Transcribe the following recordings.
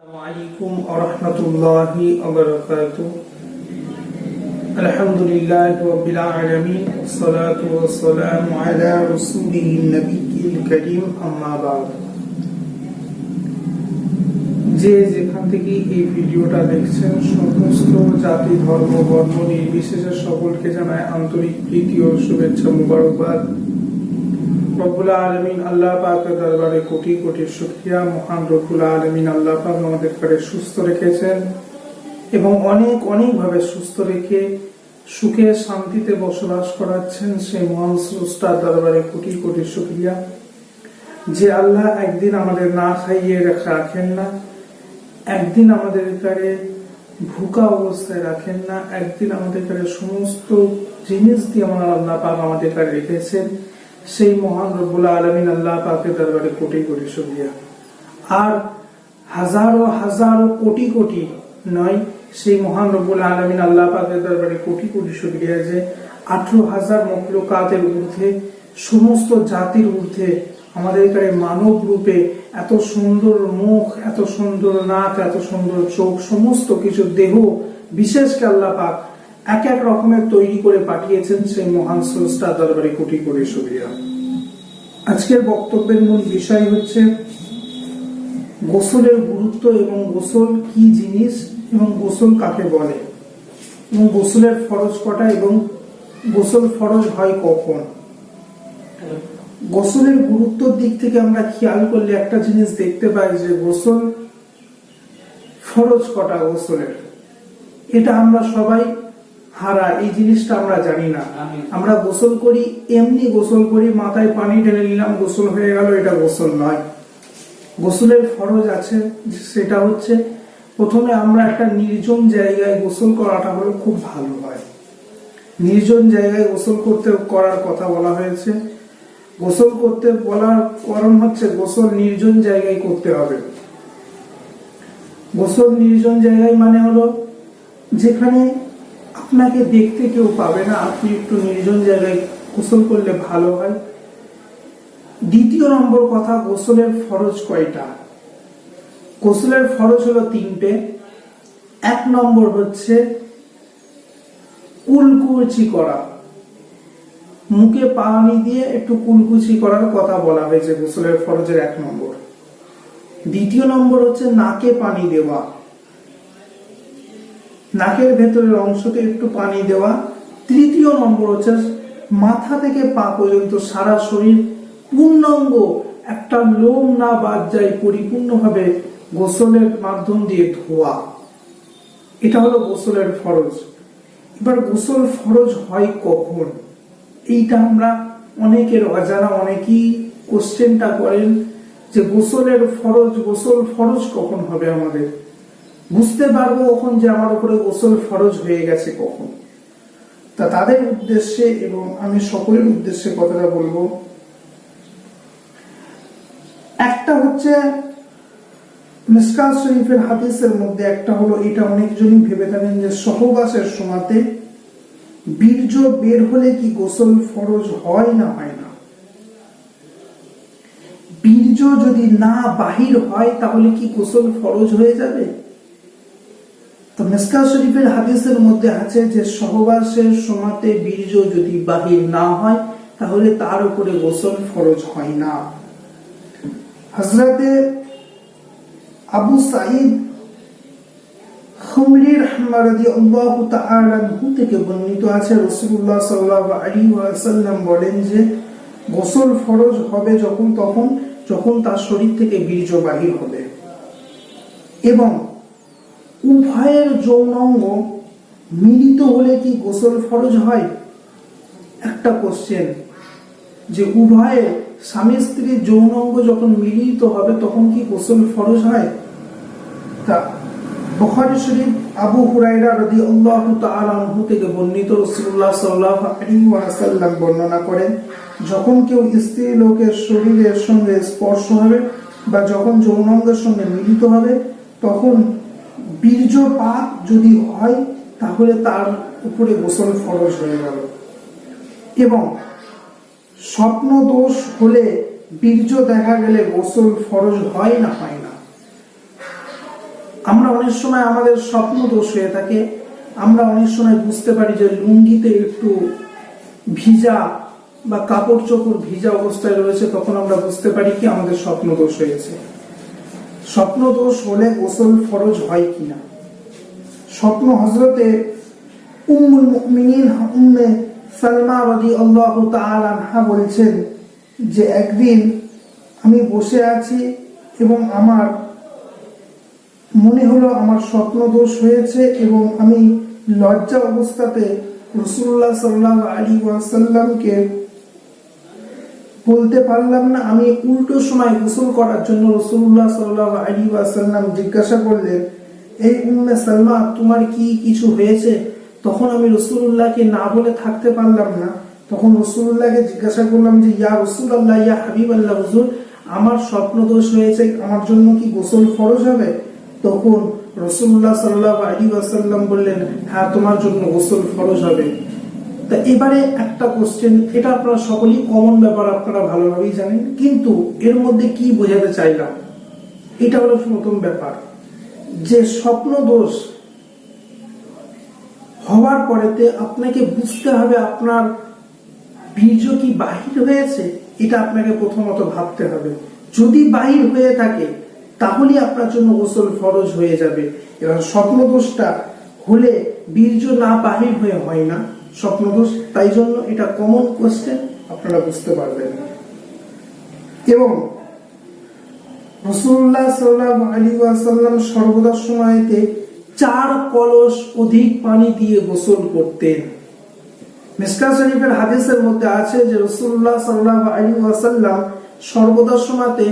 আসসালামু আলাইকুম ওয়া রাহমাতুল্লাহি ওয়া বারাকাতুহু। আলহামদুলিল্লাহি রাব্বিল আলামিন ওয়াস সালাতু ওয়াস সালামু আলা রাসূলিন নবিয়্যিল কারীম, আম্মা বা'দ। যে যেখান থেকে এই ভিডিওটা দেখছেন সমস্ত জাতি ধর্ম বর্ণ নির্বিশেষে সকলকে জানায় আন্তরিক প্রীতি ও শুভেচ্ছা মুবারকবাদ। রব্বুল আলামিন আল্লাহ পাকের দরবারে কোটি কোটি শুকরিয়া। মহান রব্বুল আলামিন আল্লাহ পাক আমাদেরকে সুস্থ রেখেছেন এবং অনেক অনেক ভাবে সুস্থ রেখে সুখে শান্তিতে বসবাস করাচ্ছেন। সেই মহান স্রষ্টার দরবারে কোটি কোটি শুকরিয়া যে আল্লাহ একদিন আমাদের না খাইয়ে রাখেন না, একদিন আমাদের কারে ভুকা অবস্থায় রাখেন না, একদিন আমাদের কারে সমস্ত জিনিস দিয়ে আল্লাহ পাক আমাদের কারে রেখেছেন। সেই মহান রব্বুল আলামিন আল্লাহ পাকের দরবারে কোটি কোটি শুকরিয়া। আর হাজারো হাজারো কোটি কোটি নয়, সেই মহান রব্বুল আলামিন আল্লাহ পাকের দরবারে কোটি কোটি শুকরিয়া যে 18,000 মখলুকাতের ঊর্ধ্বে, সমস্ত জাতির ঊর্ধ্বে আমাদের কাছে মানব রূপে এত সুন্দর মুখ, এত সুন্দর নাক, এত সুন্দর চোখ, সমস্ত কিছু দেহ বিশেষকে আল্লাহ পাক এক এক রকমের তৈরি করে পাঠিয়েছেন। সেই মহান স্রষ্টার দরবারে কোটি কোটি শুকরিয়া। আজকের বক্তব্যের মূল বিষয় হচ্ছে গোসলের গুরুত্ব এবং গোসল কি জিনিস এবং গোসল কাকে বলে এবং গোসলের ফরজ কটা এবং গোসল ফরজ হয় কখন। গোসলের গুরুত্বের দিক থেকে আমরা খেয়াল করলে একটা জিনিস দেখতে পাই যে গোসল ফরজ কটা গোসলের, এটা আমরা সবাই হারা, এই জিনিসটা আমরা জানি না। আমরা গোসল করি, এমনি গোসল করি, মাথায় পানি ঢেলে নিলাম, গোসল হয়ে গেল, এটা গোসল নয়। গোসলের ফরজ আছে, সেটা হচ্ছে প্রথমে আমরা একটা নির্জন জায়গায় গোসল করাটা হলে খুব ভালো হয়। নির্জন জায়গায় গোসল করার কথা বলা হয়েছে। গোসল করতে বলার কারণ হচ্ছে গোসল নির্জন জায়গায় করতে হবে। গোসল নির্জন জায়গায় মানে হলো যেখানে আপনাকে দেখতে কেউ পাবে না, আপনি একটু নির্জন জায়গায় গোসল করলে ভালো হয়। দ্বিতীয় নম্বর কথা, গোসলের ফরজ কয়টা? গোসলের ফরজ হলো 3টে। 1 নম্বর হচ্ছে কুলকুচি করা, মুখে পানি দিয়ে একটু কুলকুচি করার কথা বলা হয়েছে গোসলের ফরজের 1 নম্বর। দ্বিতীয় নম্বর হচ্ছে নাকে পানি দেওয়া, নাকের ভেতরের অংশতে একটু পানি দেওয়া। তৃতীয় নম্বর হচ্ছে মাথা থেকে পা পর্যন্ত সারা শরীর পূর্ণাঙ্গ, একটা লোম না বাদ যায়, পরিপূর্ণভাবে গোসলের মাধ্যম দিয়ে ধোয়া। এটা হলো গোসলের ফরজ। এবার গোসল ফরজ হয় কখন, এইটা আমরা অনেকের অজানা, অনেকেই কোশ্চেনটা করেন যে গোসলের ফরজ, গোসল ফরজ কখন হবে, আমাদের বুঝতে পারবো কখন যে আমার উপরে গোসল ফরজ হয়ে গেছে কখন। তা তাদের উদ্দেশ্যে এবং আমি সকলের উদ্দেশ্যে কথাটা বলবো। একটা হচ্ছে মিশকাত শরীফের হাদিসের মধ্যে একটা হলো, এটা অনেকজনই ভেবে থাকেন যে সহবাসের সময়তে বীর্য বের হলে কি গোসল ফরজ হয় না হয় না। বীর্য যদি না বাহির হয় তাহলে কি গোসল ফরজ হয়ে যাবে? তো মিশকাত শরীফের হাদিসের মধ্যে আছে যে সহবাসের সময়তে বীর্য যদি বাহির না হয় তাহলে তার উপরে গোসল ফরজ হয় না। হযরতে আবু সাঈদ খুমরি রাদিয়াল্লাহু তাআলা আনহু থেকে বর্ণিত আছে, রাসূলুল্লাহ সাল্লাল্লাহু আলাইহি ওয়াসাল্লাম বলেন যে গোসল ফরজ হবে যখন তার শরীর থেকে বীর্য বাহির হবে এবং উভয়ের যৌনাঙ্গ মিলিত হলে কি গোসল ফরজ হয়? একটা কোশ্চেন যে উভয়ে স্বামী স্ত্রীর যৌনাঙ্গ যখন মিলিত হবে তখন কি গোসল ফরজ হয়? তা বুখারী শরীফ আবু হুরায়রা রাদিয়াল্লাহু তাআলা আনহু থেকে বর্ণিত, রাসূলুল্লাহ সাল্লাল্লাহু আলাইহি ওয়াসাল্লাম বর্ণনা করেন যখন কেউ স্ত্রী লোকের শরীরের সঙ্গে স্পর্শ হবে বা যখন যৌনাঙ্গের সঙ্গে মিলিত হবে তখন বীর্যপাত যদি হয় তাহলে তার উপরে গোসল ফরজ হয়ে গেল। এবং স্বপ্ন দোষ হলে বীর্য দেখা গেলে গোসল ফরজ হয় না হয় না। আমরা অনেক সময় আমাদের স্বপ্ন দোষ হয়ে থাকে। আমরা অনেক সময় বুঝতে পারি যে লুঙ্গিতে একটু ভিজা বা কাপড় চোপড় ভিজা অবস্থায় রয়েছে, তখন আমরা বুঝতে পারি কি আমাদের স্বপ্ন দোষ হয়েছে। স্বপ্ন দোষ হলে গোসল ফরজ হয় কিনা। স্বপ্ন হযরতে উম্মুল মুমিনিন উম্মে সালমা রাদিয়াল্লাহু তাআলা আনহা বলছেন যে একদিন আমি বসে আছি এবং আমার মনে হলো আমার স্বপ্ন দোষ হয়েছে এবং আমি লজ্জা অবস্থাতে রাসূলুল্লাহ সাল্লাল্লাহু আলাইহি ওয়াসাল্লামকে বলতে পারলাম না। আমি উল্টো সময় গোসল করার জন্য রাসূলুল্লাহ সাল্লাল্লাহু আলাইহি ওয়াসাল্লাম জিজ্ঞাসা করলেন, এই উম্মে সালমা তোমার কি কিছু হয়েছে? তখন আমি রাসূলুল্লাহকে না বলে থাকতে পারলাম না। তখন রাসূলুল্লাহকে জিজ্ঞাসা করলাম যে ইয়া রাসূলুল্লাহ, ইয়া হাবিবাল্লাহ, হুজুর আমার স্বপ্ন দোষ হয়েছে, আমার জন্য কি গোসল ফরজ হবে? তখন রাসূলুল্লাহ সাল্লাল্লাহু আলাইহি ওয়াসাল্লাম বললেন, হ্যাঁ তোমার জন্য গোসল ফরজ হবে। তা এবারে একটা কোশ্চেন, এটা আপনারা সকলেই কমন ব্যাপার, আপনারা ভালোভাবেই জানেন, কিন্তু এর মধ্যে কি বোঝাতে চাইলাম এটা হলো প্রথম ব্যাপার, যে স্বপ্ন দোষ হওয়ার পরেতে আপনাকে বুঝতে হবে আপনার বীর্য কি বাহির হয়েছে, এটা আপনাকে প্রথমত ভাবতে হবে। যদি বাহির হয়ে থাকে তাহলে আপনার জন্য গোসল ফরজ হয়ে যাবে। এবার স্বপ্ন দোষটা হলে বীর্য না বাহির হয়ে হয় না স্বপ্ন দোষ, তাই জন্য এটা কমন কোশ্চেন, আপনারা বুঝতে পারবেন। এবং রাসূলুল্লাহ সাল্লাল্লাহু আলাইহি ওয়াসাল্লাম সর্বদা সময়তে 4 কলস অধিক পানি দিয়ে গোসল করতেন। মিশকাত শরীফের হাদিসের মধ্যে আছে যে রাসূলুল্লাহ সাল্লাল্লাহু আলাইহি ওয়াসাল্লাম সর্বদা সময়তে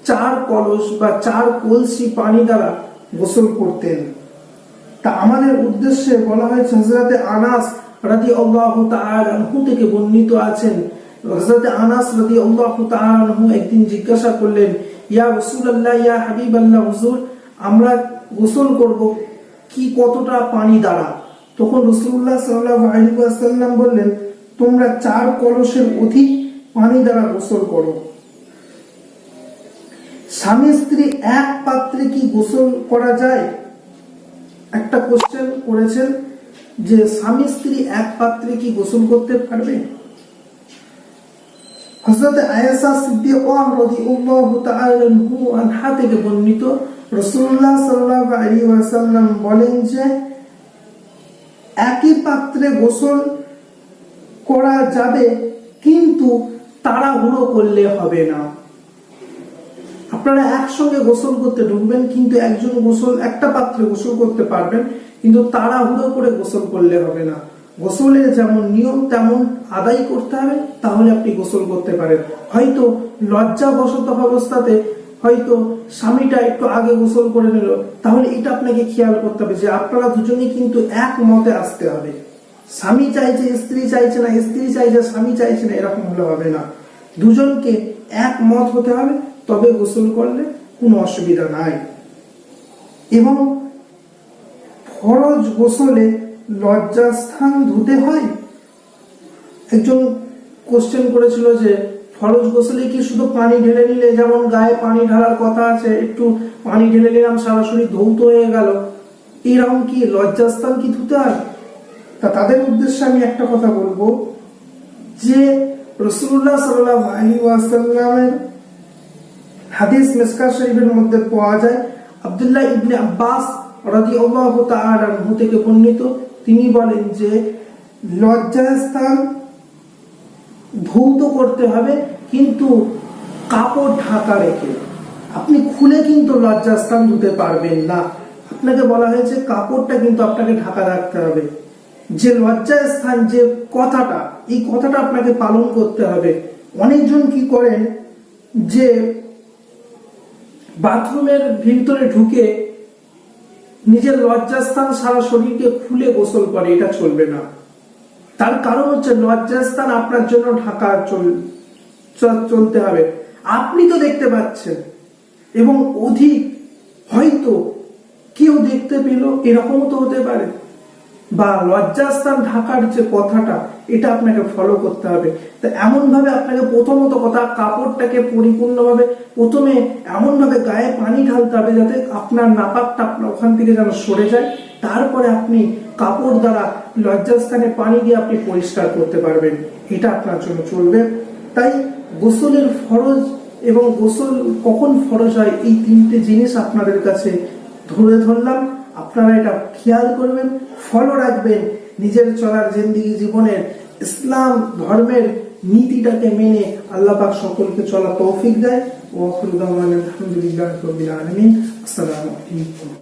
4 কলস বা 4 কলসি পানি দ্বারা গোসল করতেন। তা আমাদের উদ্দেশ্যে বলা হয়েছে, হযরতে আনাস রাদিয়াল্লাহু তাআলা আনহু থেকে বর্ণিত আছেন, হযরতে আনাস রাদিয়াল্লাহু তাআলা আনহু একদিন জিজ্ঞাসা করলেন, ইয়া রাসূলুল্লাহ, ইয়া হাবিবাল্লাহ, হুজুর আমরা গোসল করব কি কতটা পানি দ্বারা? তখন রাসূলুল্লাহ সাল্লাল্লাহু আলাইহি ওয়াসাল্লাম বললেন, তোমরা 4 কলসের অধিক পানি দ্বারা গোসল করো। স্বামী স্ত্রী এক পাত্রে কি গোসল করা যায়? একটা কোশ্চেন করেছেন যে স্বামী স্ত্রী এক পাত্রে কি গোসল করতে পারবে? হযরত আয়েশা সিদ্দিকা রাদিয়াল্লাহু তাআলা আনহা থেকে বর্ণিত, রাসূলুল্লাহ সাল্লাল্লাহু আলাইহি ওয়াসাল্লাম বলেন যে একই পাত্রে গোসল করা যাবে, কিন্তু তাড়াহুড়ো করলে হবে না। আপনারা একসঙ্গে গোসল করতে ঢুকবেন, কিন্তু একজন গোসল একটা পাত্রে গোসল করতে পারবেন, কিন্তু তাড়াহুড়ো করে গোসল করলে হবে না। গোসলের যেমন নিয়ম তেমন আদায় করতে হবে, তাহলে আপনি গোসল করতে পারেন। হয়তো লজ্জাবশত অবস্থাতে হয়তো স্বামীটা একটু আগে গোসল করে নিল, তাহলে এটা আপনাকে খেয়াল করতে হবে যে আপনারা দুজনেই কিন্তু এক মতে আসতে হবে। স্বামী চাইছে স্ত্রী চাইছে না, স্ত্রী চাইছে স্বামী চাইছে না, এরকম হলে হবে না। দুজনকে এক মত হতে হবে, তবে গোসল করলে কোনো অসুবিধা নাই। এবং ফরজ গোসলে লজ্জাস্থান ধুতে হয়। একজন কোশ্চেন করেছিল যে ফরজ গোসলে কি শুধু পানি ঢেলে নিলে, যেমন গায়ে পানি ঢালার কথা আছে, একটু পানি ঢেলে নিলাম সারা শরীর ধৌত হয়ে গেল, এরকম কি লজ্জাস্থান কি ধুতে হয়? তা তাদের উদ্দেশ্যে আমি একটা কথা বলবো যে রাসূলুল্লাহ সাল্লাল্লাহু আলাইহি ওয়াসাল্লামের হাদিস মিশকাত শরীফের মধ্যে পাওয়া যায়, আব্দুল্লাহ ইবনে আব্বাস রাদিয়াল্লাহু তাআলা আনহু থেকে বর্ণিত, তিনি বলেন যে লজ্জাস্থান ধৌত করতে হবে, কিন্তু কাপড় ঢাকা রেখে। আপনি খুলে কিন্তু লজ্জাস্থান ধুতে পারবেন না। আপনাকে বলা হয়েছে কাপড়টা কিন্তু আপনাকে ঢাকা রাখতে হবে। যে লজ্জাস্থান যে কথাটা, এই কথাটা আপনাকে পালন করতে হবে। অনেকজন কি করেন যে বাথরুমের ভিতরে ঢুকে নিজের লজ্জাস্থান সারা শরীরকে খুলে গোসল করে, এটা চলবে না। তার কারণ হচ্ছে লজ্জাস্থান আপনার জন্য ঢাকা চলতে হবে। আপনি তো দেখতে পাচ্ছেন, এবং অধিক হয়তো কেউ দেখতে পেল, এরকমও তো হতে পারে। বা লজ্জাস্থান ঢাকার যে কথাটা, এটা আপনাকে ফলো করতে হবে। তো এমন ভাবে আপনাকে প্রথমত কথা কাপড়টাকে পরিপূর্ণভাবে প্রথমে এমন ভাবে গায়ে পানি ঢালতে হবে যাতে আপনার নাপাকটা আপনার ওখান থেকে যেন সরে যায়। তারপরে আপনি কাপড় দ্বারা লজ্জাস্থানে পানি দিয়ে আপনি পরিষ্কার করতে পারবেন, এটা আপনার জন্য চলবে। তাই গোসলের ফরজ এবং গোসল কখন ফরজ হয়, এই তিনটে জিনিস আপনাদের কাছে ধরলাম। আপনারা এটা খেয়াল করবেন, ফলো রাখবেন, নিজের চলার জিন্দেগি জীবনের ইসলাম ধর্মের নীতিটাকে মেনে আল্লাহ পাক সকলকে চলা তৌফিক দেয়। ওয়া আখিরু দাওয়ানা আলহামদুলিল্লাহি রাব্বিল আলামিন। আসসালামু আলাইকুম।